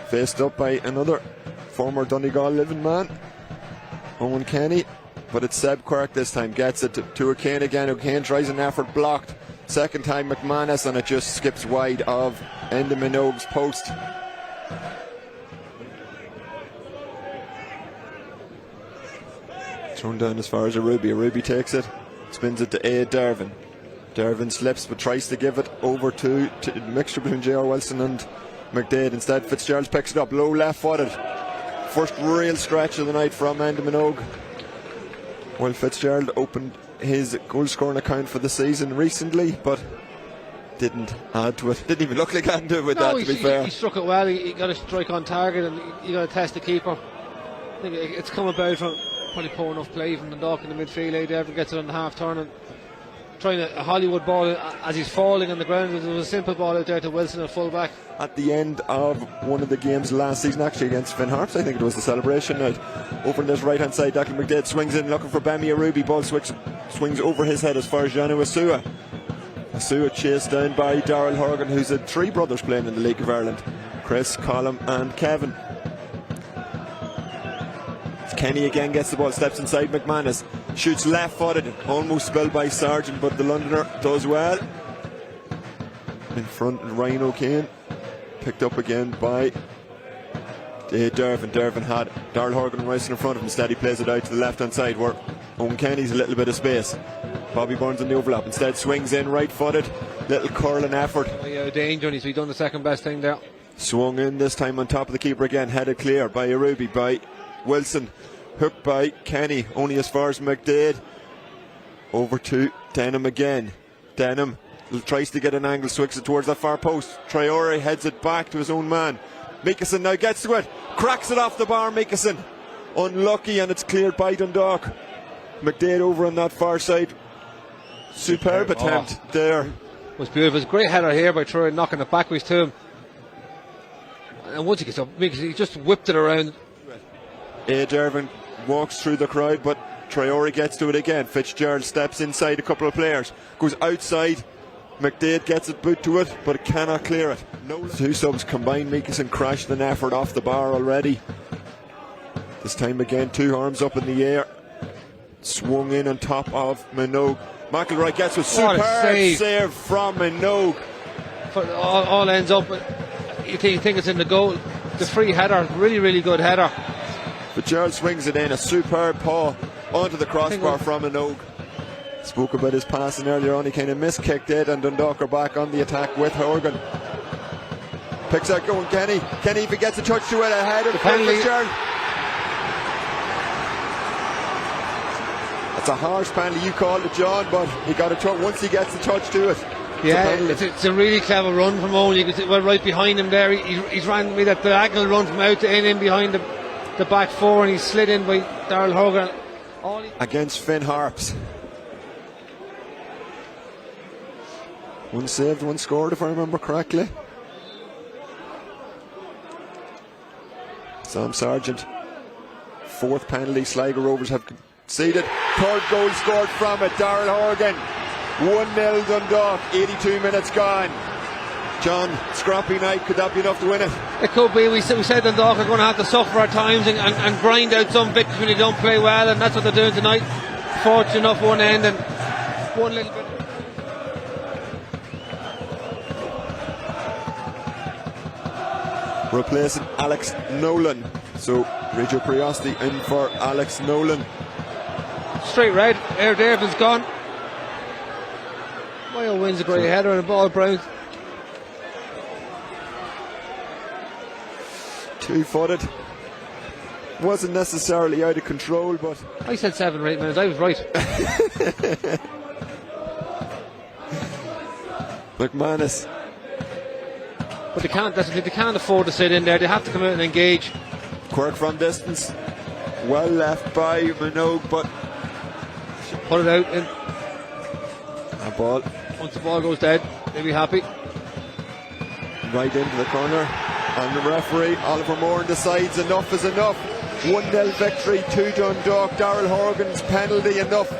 Faced up by another former Donegal living man, Owen Kenny, but it's Seb Quirk this time. Gets it to O'Kane again. O'Kane tries an effort, blocked. Second time McManus, and it just skips wide of Enda Minogue's post. Thrown down as far as Arubi. Arubi takes it, spins it to Dervin. Dervin slips but tries to give it over to mixture between J.R. Wilson and McDade. Instead Fitzgerald picks it up, low left footed. First real stretch of the night from Enda Minogue. Well, Fitzgerald opened his goal scoring account for the season recently, but didn't add to it. Didn't even look like adding to it with that, to be fair. He struck it well. He got a strike on target, and you got to test the keeper. I think it's come about from probably poor enough play from Dundalk in the midfield. Dervin gets it on the half turn and trying a Hollywood ball as he's falling on the ground. There was a simple ball out there to Wilson at full back. At the end of one of the games last season, actually against Finn Harps, I think it was the celebration night, over on this right hand side, Declan McDade swings in looking for Bemi Arubi. Ball swings over his head as far as Janu Asua. Asua chased down by Darrell Horgan, who's had three brothers playing in the League of Ireland: Chris, Colm and Kevin. Kenny again gets the ball, steps inside McManus, shoots left footed, almost spilled by Sargent, but the Londoner does well. In front, Ryan O'Kane, picked up again by Dervin. Dervin had Darrell Horgan racing in front of him. Instead he plays it out to the left hand side where Owen Kenny's a little bit of space. Bobby Burns on the overlap, instead swings in right footed, little curling effort. Yeah, danger, he's done the second best thing there. Swung in this time on top of the keeper again, headed clear by Arubi, by Wilson, hooked by Kenny, only as far as McDade. Over to Denham again. Denham tries to get an angle, swings it towards that far post. Traore heads it back to his own man. Mickelson now gets to it, cracks it off the bar. Mickelson unlucky, and it's cleared by Dundalk. McDade over on that far side. Superb attempt there. It was beautiful. It's a great header here by Traore, knocking it backwards to him. And once he gets up, he just whipped it around. Dervin walks through the crowd, but Traore gets to it again. Fitzgerald steps inside a couple of players, goes outside. McDade gets it boot to it, but it cannot clear it. Two subs combined. Mickelson crashed an effort off the bar already. This time again, two arms up in the air, swung in on top of Minogue. McElroy gets a superb save from Minogue. All ends up. You think it's in the goal. The free header, really good header. Fitzgerald swings it in, a superb paw onto the crossbar from Minogue. Spoke about his passing earlier on, he kind of miskicked it, and Dundalk are back on the attack with Horgan. Picks out going Kenny. Kenny, if he gets a touch to it, ahead of Fitzgerald. That's a harsh penalty, you called it, John, but he got a touch once he gets the touch to it. Yeah, it's a really clever run from Owen. You can see we're right behind him there. He's ran with that diagonal run from out to in behind the back four, and he slid in by Darrell Horgan. Against Finn Harps. One saved, one scored, if I remember correctly. Sam Sargent. Fourth penalty Sligo Rovers have conceded. Third goal scored from it, Darrell Horgan. 1-0 Dundalk, 82 minutes gone. John, scrappy night, could that be enough to win it? It could be. We said Dundalk are going to have to suffer at times and grind out some victories when they don't play well, and that's what they're doing tonight. Fortunate enough one end and one little bit. Replacing Alex Nolan, so Reggio Priosti in for Alex Nolan. Straight red, Dervin's gone. Mayo wins a great header and a ball Brown. Two-footed. Wasn't necessarily out of control, but I said 7 or 8 minutes, I was right. McManus. But they can't afford to sit in there. They have to come out and engage. Quirk from distance, well left by Minogue, but put it out in. A ball. Once the ball goes dead, they'll be happy. Right into the corner, and the referee Oliver Moore decides enough is enough. 1-0 victory to Dundalk. Darrell Horgan's penalty enough.